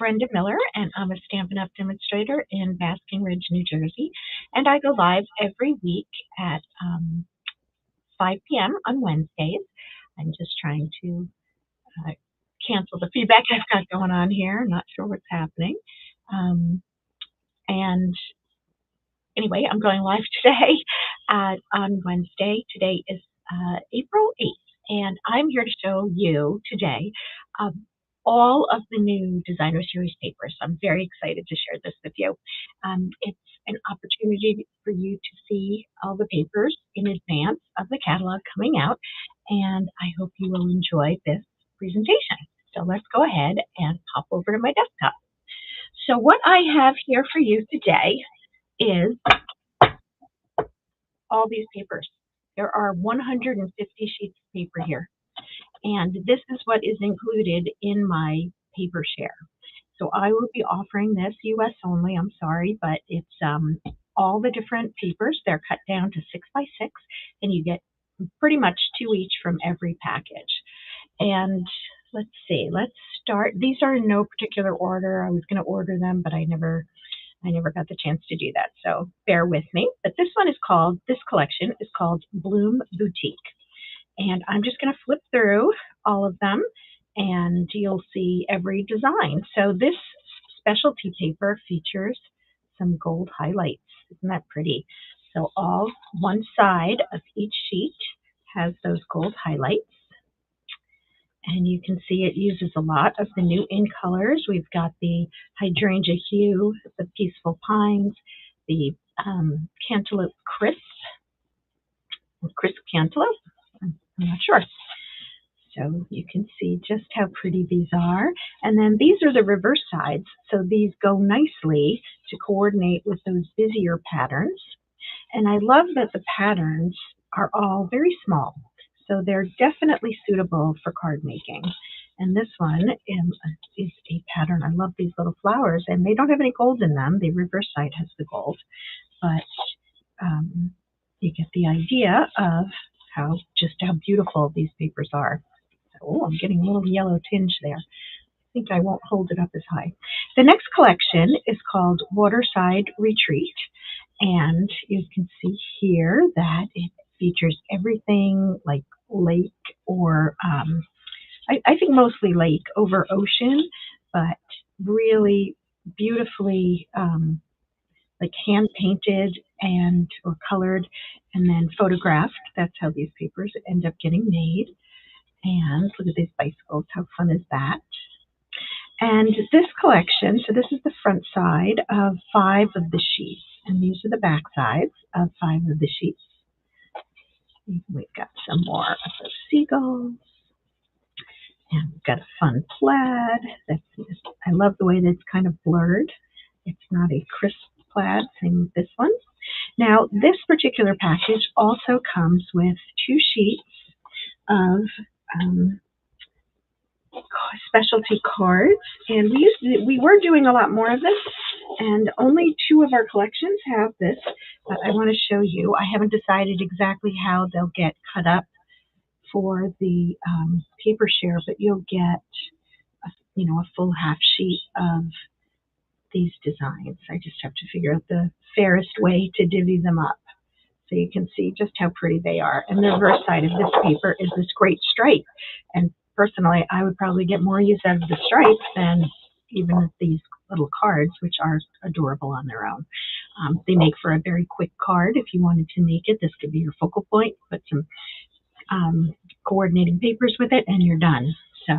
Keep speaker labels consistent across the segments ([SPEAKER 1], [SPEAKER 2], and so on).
[SPEAKER 1] Brenda Miller, and I'm a Stampin' Up! Demonstrator in Basking Ridge, New Jersey. And I go live every week at 5 p.m. on Wednesdays. I'm just trying to uh, cancel the feedback I've got going on here. I'm not sure what's happening. Um, and anyway, I'm going live today on Wednesday. Today is April 8th, and I'm here to show you today all of the new Designer Series papers. I'm very excited to share this with you. It's an opportunity for you to see all the papers in advance of the catalog coming out, and I hope you will enjoy this presentation. So let's go ahead and pop over to my desktop. So what I have here for you today is all these papers. There are 150 sheets of paper here, and this is what is included in my paper share. So I will be offering this US only, I'm sorry, but it's all the different papers. They're cut down to 6x6, and you get pretty much 2 each from every package. And let's see, let's start. These are in no particular order. I was going to order them, but I never got the chance to do that, so bear with me. But this collection is called Bloom Boutique. And I'm just going to flip through all of them, and you'll see every design. So this specialty paper features some gold highlights. Isn't that pretty? So all one side of each sheet has those gold highlights. And you can see it uses a lot of the new in colors. We've got the hydrangea hue, the peaceful pines, the cantaloupe crisp cantaloupe. I'm not sure. So you can see just how pretty these are. And then these are the reverse sides. So these go nicely to coordinate with those busier patterns. And I love that the patterns are all very small. So they're definitely suitable for card making. And this one is a pattern. I love these little flowers, and they don't have any gold in them. The reverse side has the gold, but you get the idea of just how beautiful these papers are. So, I'm getting a little yellow tinge there. I think I won't hold it up as high. The next collection is called Waterside Retreat, and you can see here that it features everything like lake or I think mostly lake over ocean, but really beautifully like hand painted or colored and then photographed. That's how these papers end up getting made. And look at these bicycles. How fun is that? And this collection, so this is the front side of 5 of the sheets, and these are the back sides of 5 of the sheets. We've got some more of those seagulls. And we've got a fun plaid. I love the way that it's kind of blurred. It's not a crisp plaid, same with this one. Now, this particular package also comes with 2 sheets of specialty cards, and we were doing a lot more of this, and only 2 of our collections have this, but I want to show you. I haven't decided exactly how they'll get cut up for the paper share, but you'll get a full half sheet of these designs. I just have to figure out the fairest way to divvy them up so you can see just how pretty they are. And the reverse side of this paper is this great stripe, and personally I would probably get more use out of the stripe than even these little cards, which are adorable on their own. They make for a very quick card. If you wanted to make it, this could be your focal point. Put some coordinating papers with it, and you're done. So,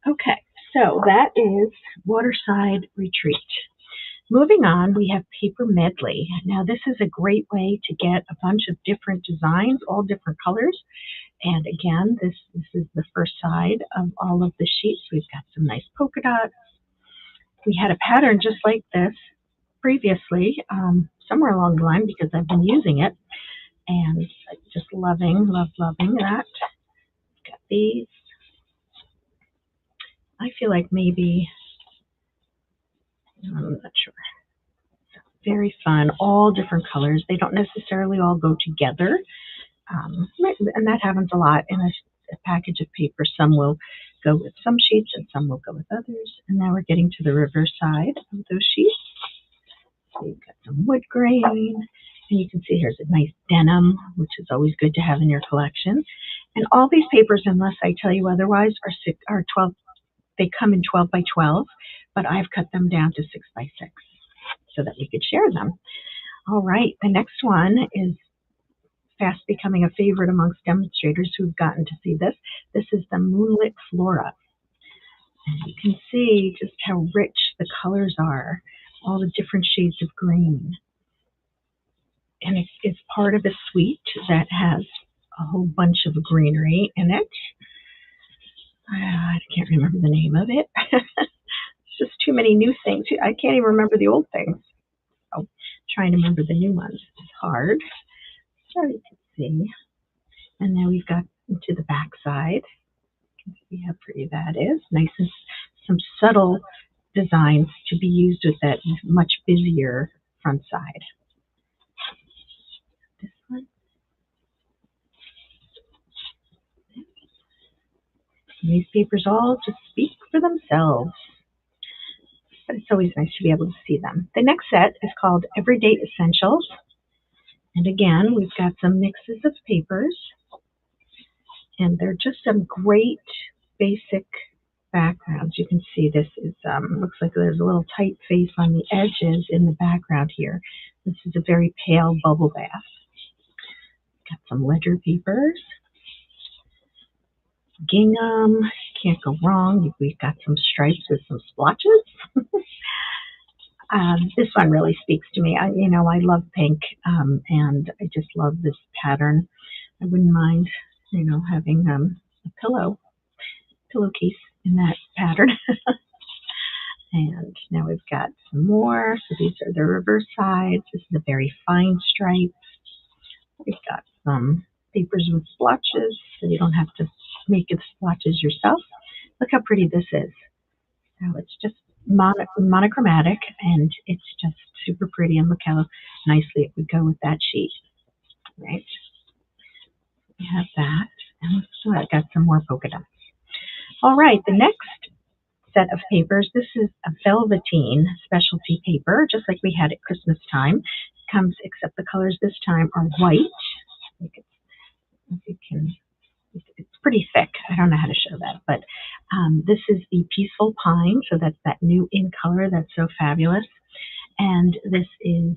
[SPEAKER 1] okay, so that is Waterside Retreat. Moving on, we have Paper Medley. Now, this is a great way to get a bunch of different designs, all different colors. And again, this is the first side of all of the sheets. We've got some nice polka dots. We had a pattern just like this previously, somewhere along the line, because I've been using it. And just loving that. Got these. I feel like maybe, I'm not sure. Very fun, all different colors. They don't necessarily all go together. And that happens a lot in a package of paper. Some will go with some sheets and some will go with others. And now we're getting to the reverse side of those sheets. So you've got some wood grain, and you can see here's a nice denim, which is always good to have in your collection. And all these papers, unless I tell you otherwise, are 12. They come in 12 by 12, but I've cut them down to 6 by 6 so that we could share them. All right, the next one is fast becoming a favorite amongst demonstrators who've gotten to see this. This is the Moonlit Flora. And you can see just how rich the colors are, all the different shades of green. And it's part of a suite that has a whole bunch of greenery in it. I can't remember the name of it. It's just too many new things. I can't even remember the old things. So trying to remember the new ones is hard. So you can see. And then we've got into the back side. You can see how pretty that is. Nice and some subtle designs to be used with that much busier front side. This one. And these papers all just speak for themselves. But it's always nice to be able to see them. The next set is called Everyday Essentials. And again, we've got some mixes of papers. And they're just some great basic backgrounds. You can see this is looks like there's a little typeface on the edges in the background here. This is a very pale bubble bath. Got some ledger papers. Gingham, can't go wrong. We've got some stripes with some splotches. This one really speaks to me. I love pink, and I just love this pattern. I wouldn't mind, having a pillowcase in that pattern. And now we've got some more. So these are the reverse sides. This is a very fine stripe. We've got some papers with splotches, so you don't have to make the splotches yourself. Look how pretty this is. So it's just monochromatic, and it's just super pretty. And look how nicely it would go with that sheet. Right? We have that. And so I've got some more polka dots. All right, the next set of papers, this is a velveteen specialty paper, just like we had at Christmas time. It comes, except the colors this time are white. It's pretty thick. I don't know how to show that, but this is the Peaceful Pine, so that's that new in color that's so fabulous. And this is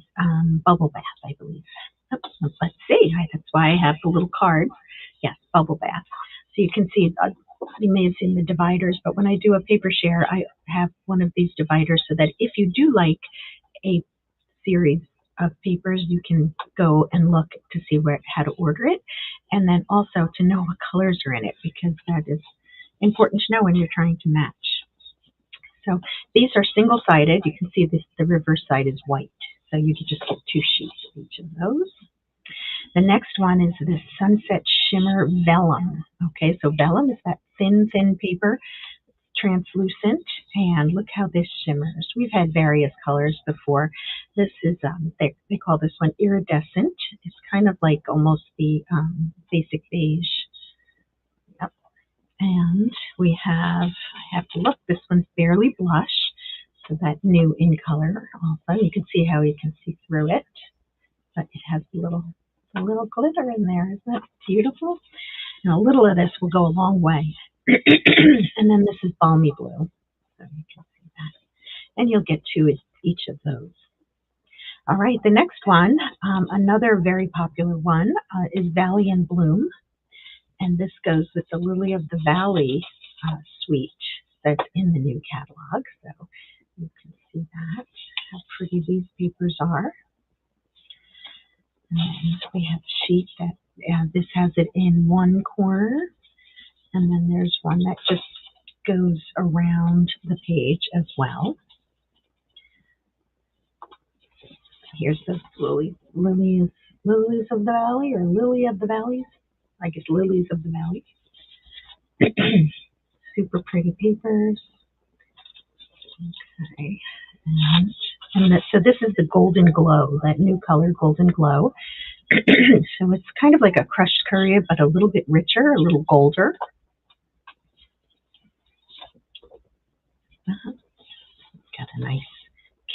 [SPEAKER 1] Bubble Bath, I believe. Let's see. That's why I have the little cards. Yes, Bubble Bath. So you can see, you may have seen the dividers, but when I do a paper share, I have one of these dividers so that if you do like a series of papers, you can go and look to see how to order it, and then also to know what colors are in it, because that is important to know when you're trying to match. So these are single-sided. You can see the reverse side is white, so you can just get 2 sheets of each of those. The next one is this Sunset Shimmer Vellum. Okay, so vellum is that thin paper, translucent, and look how this shimmers. We've had various colors before. This is, they call this one iridescent. It's kind of like almost the basic beige. Yep. And we have, I have to look, this one's Barely Blush, so that new in color also. You can see how you can see through it, but it has a little glitter in there. Isn't that beautiful? And a little of this will go a long way. And then this is Balmy Blue. So you can see that. And you'll get 2 of each of those. All right, the next one, another very popular one, is Valley in Bloom. And this goes with the Lily of the Valley suite that's in the new catalog. So you can see that, how pretty these papers are. And we have a sheet that this has it in one corner, and then there's one that just goes around the page as well. Here's the lilies of the valley, or lily of the valleys. I guess lilies of the valley. Super pretty papers. Okay. So this is the Golden Glow, that new color, Golden Glow. So it's kind of like a crushed curry, but a little bit richer, a little golder. Got a nice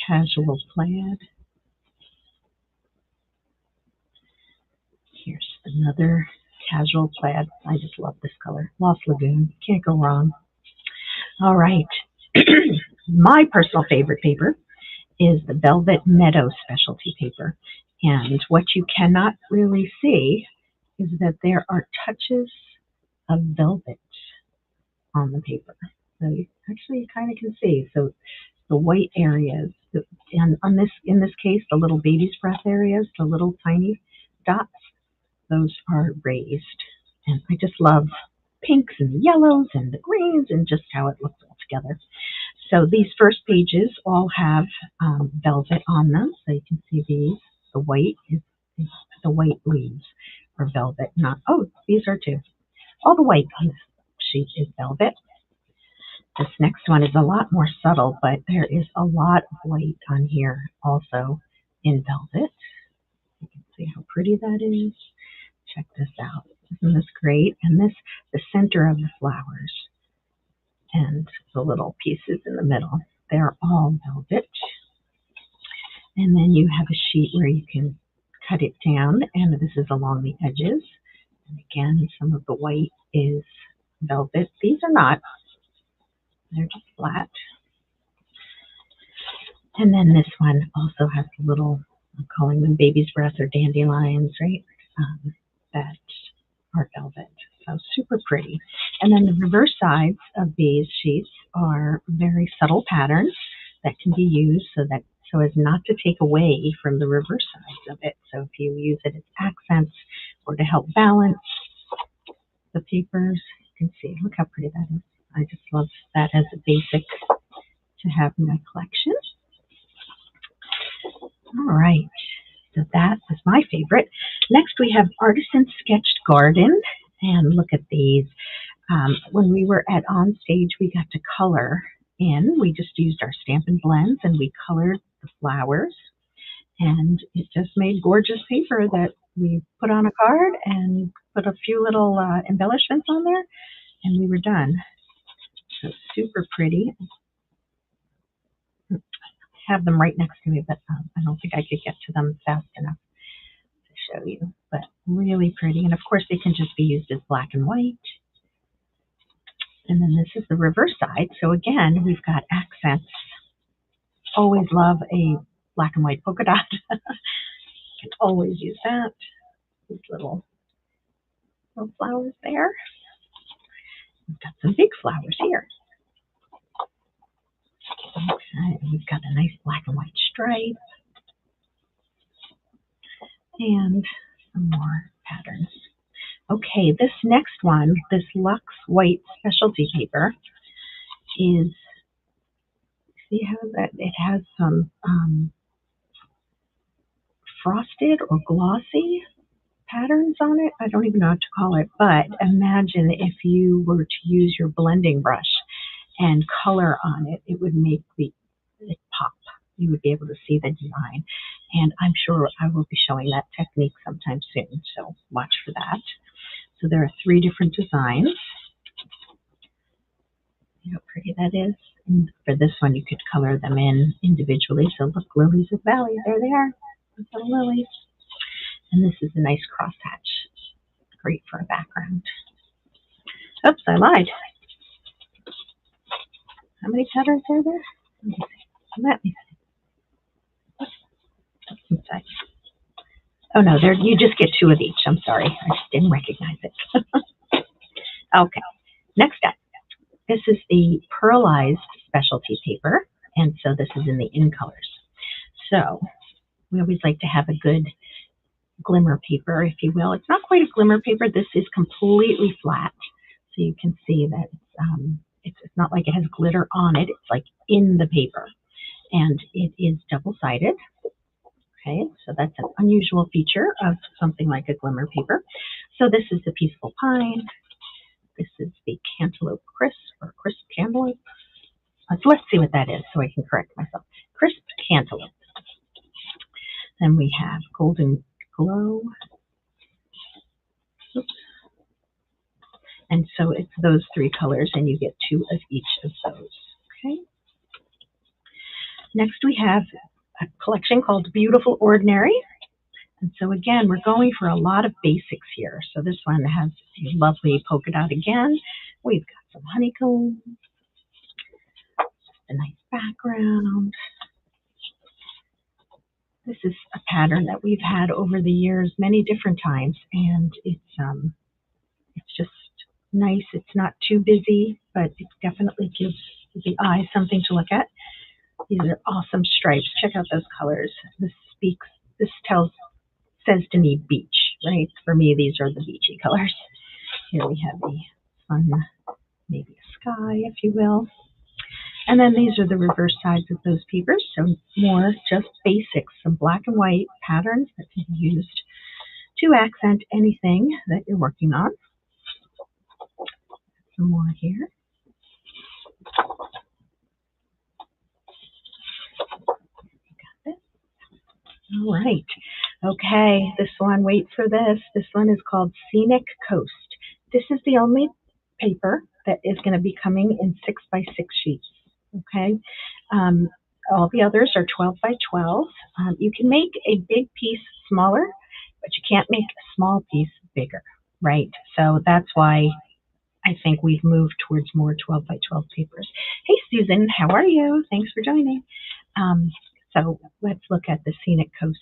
[SPEAKER 1] casual plaid. Here's another casual plaid. I just love this color. Lost Lagoon. Can't go wrong. All right. My personal favorite paper is the Velvet Meadow specialty paper. And what you cannot really see is that there are touches of velvet on the paper. So you actually kind of can see. So the white areas, and on this, in this case, the little baby's breath areas, the little tiny dots, those are raised. And I just love pinks and yellows and the greens and just how it looks all together. So these first pages all have velvet on them. So you can see these. The white is the white leaves are velvet. Not, oh, these are too. All the white on this sheet is velvet. This next one is a lot more subtle, but there is a lot of white on here also in velvet. You can see how pretty that is. Check this out. Isn't this great? And this, the center of the flowers and the little pieces in the middle, they're all velvet. And then you have a sheet where you can cut it down, and this is along the edges. And again, some of the white is velvet. These are not. They're just flat. And then this one also has a little, I'm calling them baby's breath or dandelions, right? That are velvet. So super pretty. And then the reverse sides of these sheets are very subtle patterns that can be used so as not to take away from the reverse sides of it. So if you use it as accents or to help balance the papers, you can see, look how pretty that is. I just love that as a basic to have in my collection. All right, so that is my favorite. Next we have Artisan Sketched Garden, and look at these. When we were at On Stage, we got to color in. We just used our Stampin' Blends and we colored the flowers, and it just made gorgeous paper that we put on a card and put a few little embellishments on there, and we were done. So super pretty. I have them right next to me, but I don't think I could get to them fast enough to show you. But really pretty, and of course they can just be used as black and white. And then this is the reverse side. So again, we've got accents. Always love a black and white polka dot. Can always use that. These little flowers there. We've got some big flowers here. Okay, we've got a nice black and white stripe. And some more patterns. Okay, this next one, this Luxe White Specialty Paper, is, see how that it has some frosted or glossy patterns on it. I don't even know what to call it, but imagine if you were to use your blending brush and color on it, it would make it pop. You would be able to see the design. And I'm sure I will be showing that technique sometime soon, so watch for that. So there are 3 different designs. See how pretty that is? And for this one, you could color them in individually. So look, Lilies of the Valley, there they are. Little lilies. And this is a nice crosshatch. Great for a background. Oops, I lied. How many patterns are there? Let me see. What's inside? Oh no, there you just get 2 of each. I'm sorry. I just didn't recognize it. Okay. Next up. This is the pearlized specialty paper. And so this is in the in colors. So we always like to have a good glimmer paper, if you will. It's not quite a glimmer paper. This is completely flat. So you can see that it's not like it has glitter on it. It's like in the paper. And it is double-sided. Okay, so that's an unusual feature of something like a glimmer paper. So this is the Peaceful Pine. This is the Cantaloupe Crisp, or Crisp Cantaloupe. So let's see what that is so I can correct myself. Crisp Cantaloupe. Then we have Golden Glow. Oops. And so it's those 3 colors, and you get 2 of each of those. Okay. Next we have a collection called Beautiful Ordinary. And so again, we're going for a lot of basics here. So this one has a lovely polka dot again. We've got some honeycomb, a nice background. This is a pattern that we've had over the years many different times, and it's just nice. It's not too busy, but it definitely gives the eye something to look at. These are awesome stripes. Check out those colors. This says to me beach, right? For me, these are the beachy colors. Here we have the sun, maybe a sky, if you will. And then these are the reverse sides of those papers. So more just basics, some black and white patterns that can be used to accent anything that you're working on. Some more here. Got this. All right. Okay, this one, wait for this. This one is called Scenic Coast. This is the only paper that is going to be coming in 6x6 sheets. Okay. All the others are 12x12. You can make a big piece smaller, but you can't make a small piece bigger, right? So that's why I think we've moved towards more 12x12 papers. Hey, Susan, how are you? Thanks for joining. So let's look at the Scenic Coast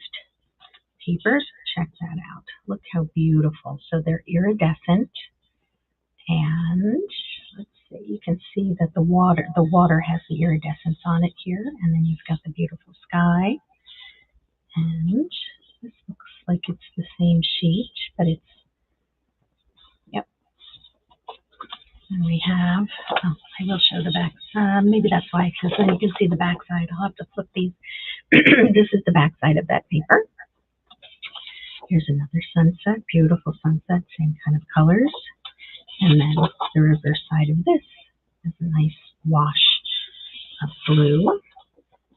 [SPEAKER 1] papers. Check that out. Look how beautiful. So they're iridescent, and let's see, you can see that the water has the iridescence on it here, and then you've got the beautiful sky. And this looks like it's the same sheet, but it's, yep. And we have, I will show the back. Maybe that's why, because then you can see the back side. I'll have to flip these. This is the back side of that paper. Here's another sunset, beautiful sunset, same kind of colors. And then the reverse side of this is a nice wash of blue.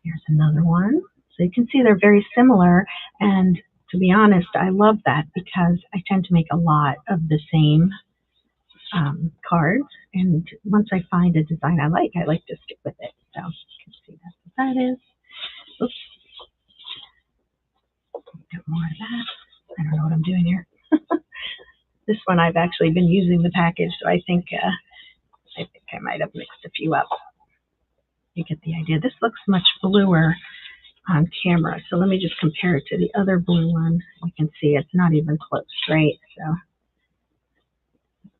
[SPEAKER 1] Here's another one. So you can see they're very similar. And to be honest, I love that because I tend to make a lot of the same cards. And once I find a design I like to stick with it. So you can see that's what that is. Oops. Get more of that. I don't know what I'm doing here. This one I've actually been using the package, so I think I might have mixed a few up. You get the idea. This looks much bluer on camera, so let me just compare it to the other blue one. You can see it's not even close, right? So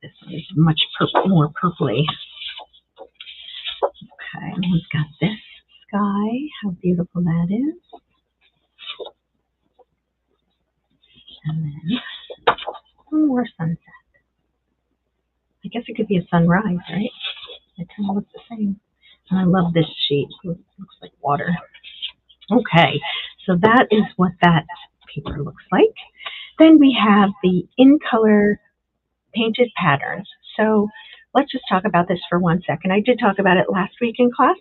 [SPEAKER 1] this one is much more purpley. Okay, and we've got this sky. How beautiful that is. And then one more sunset. I guess it could be a sunrise, right? They kind of look the same. And I love this sheet. It looks like water. Okay, so that is what that paper looks like. Then we have the in-color painted patterns. So let's just talk about this for 1 second. I did talk about it last week in class.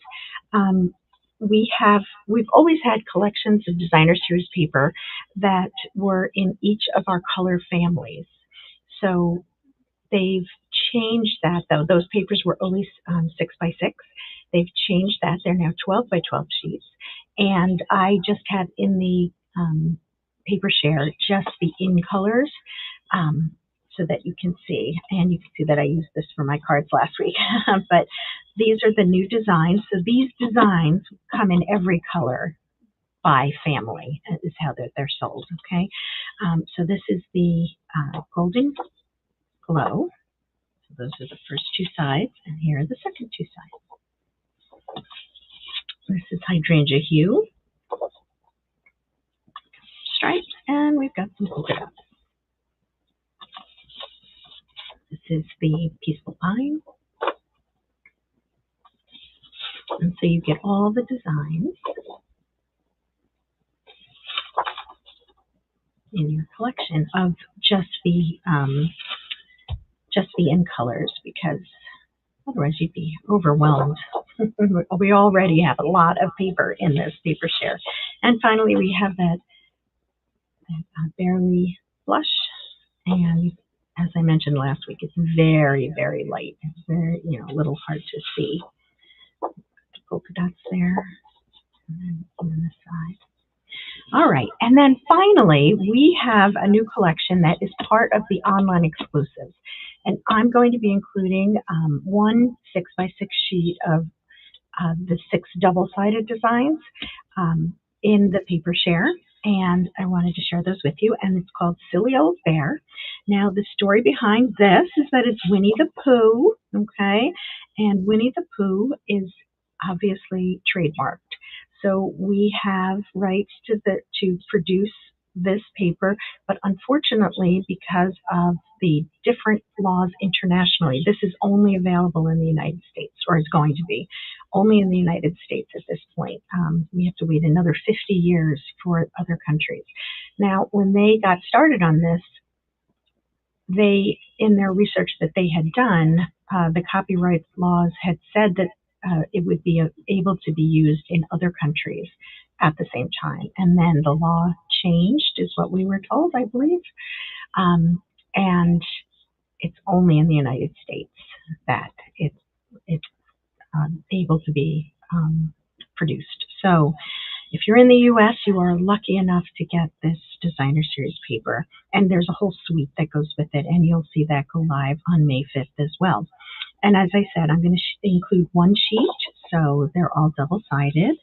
[SPEAKER 1] We've always had collections of designer series paper that were in each of our color families. So they've changed that, though. Those papers were always 6x6. They've changed that. They're now 12x12 sheets. And I just have in the paper share just the in colors so that you can see. And you can see that I used this for my cards last week. But these are the new designs. So these designs come in every color by family is how they're sold, okay? So this is the Golden Glow. So those are the first two sides, and here are the second two sides. This is Hydrangea Hue, stripes, and we've got some polka dots. This is the Peaceful Pine. And so you get all the designs in your collection of just the in colors, because otherwise you'd be overwhelmed. We already have a lot of paper in this paper share. And finally, we have that Barely Blush. And as I mentioned last week, it's very, very light. It's very, a little hard to see. The polka dots there. And then All right, and then finally, we have a new collection that is part of the online exclusives. And I'm going to be including one 6x6 sheet of the six double-sided designs in the paper share. And I wanted to share those with you. And it's called Silly Old Bear. Now, the story behind this is that it's Winnie the Pooh, okay? And Winnie the Pooh is obviously trademarked. So we have rights to produce this paper, but unfortunately, because of the different laws internationally, this is only available in the United States, or is going to be only in the United States at this point. We have to wait another 50 years for other countries. Now, when they got started on this, they, in their research that they had done, the copyright laws had said that it would be able to be used in other countries at the same time. And then the law changed, is what we were told, I believe. And it's only in the United States that it's able to be produced. So if you're in the U.S., you are lucky enough to get this designer series paper. And there's a whole suite that goes with it, and you'll see that go live on May 5th as well. And as I said, I'm going to include one sheet, so they're all double-sided.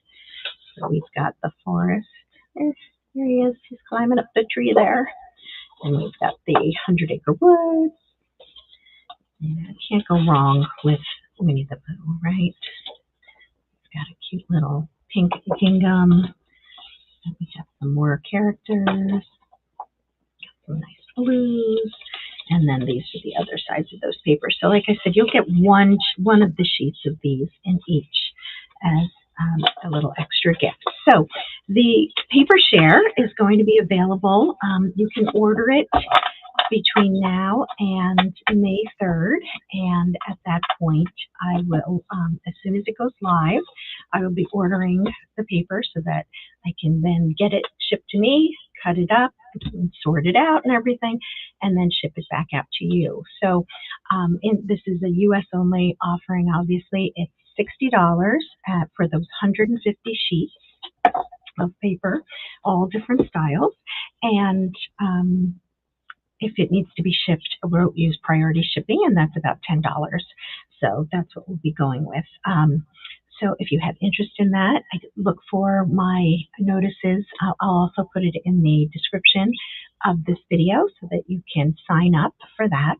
[SPEAKER 1] So we've got the forest. There he is. He's climbing up the tree there. And we've got the 100-acre woods. And can't go wrong with Winnie the Pooh, right? It's got a cute little pink gingham. And we have some more characters. Got some nice blues. And then these are the other sides of those papers. So like I said, you'll get one of the sheets of these in each as a little extra gift. So the paper share is going to be available. You can order it between now and May 3rd. And at that point, I will, as soon as it goes live, I will be ordering the paper so that I can then get it shipped to me, cut it up, and sort it out and everything, and then ship it back out to you. So this is a U.S. only offering, obviously. It's $60 for those 150 sheets of paper, all different styles. And if it needs to be shipped, we'll use priority shipping, and that's about $10. So that's what we'll be going with. So if you have interest in that, I look for my notices. I'll also put it in the description of this video so that you can sign up for that.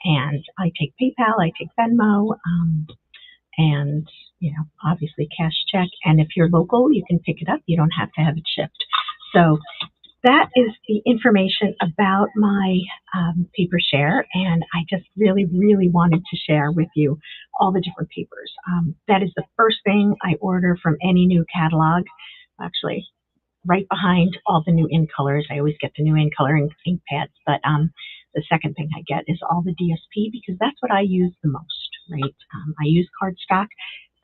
[SPEAKER 1] And I take PayPal, I take Venmo, and obviously cash check. And if you're local, you can pick it up. You don't have to have it shipped. So that is the information about my paper share, and I just really, really wanted to share with you all the different papers. That is the first thing I order from any new catalog, actually right behind all the new ink colors. I always get the new ink color ink pads, but the second thing I get is all the DSP, because that's what I use the most, right? I use cardstock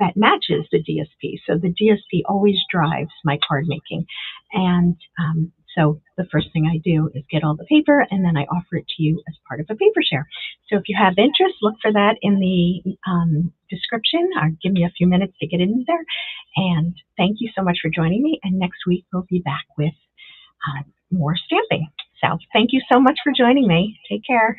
[SPEAKER 1] that matches the DSP, so the DSP always drives my card making. And so the first thing I do is get all the paper, and then I offer it to you as part of a paper share. So if you have interest, look for that in the description, or give me a few minutes to get in there. And thank you so much for joining me. And next week we'll be back with more stamping. So thank you so much for joining me. Take care.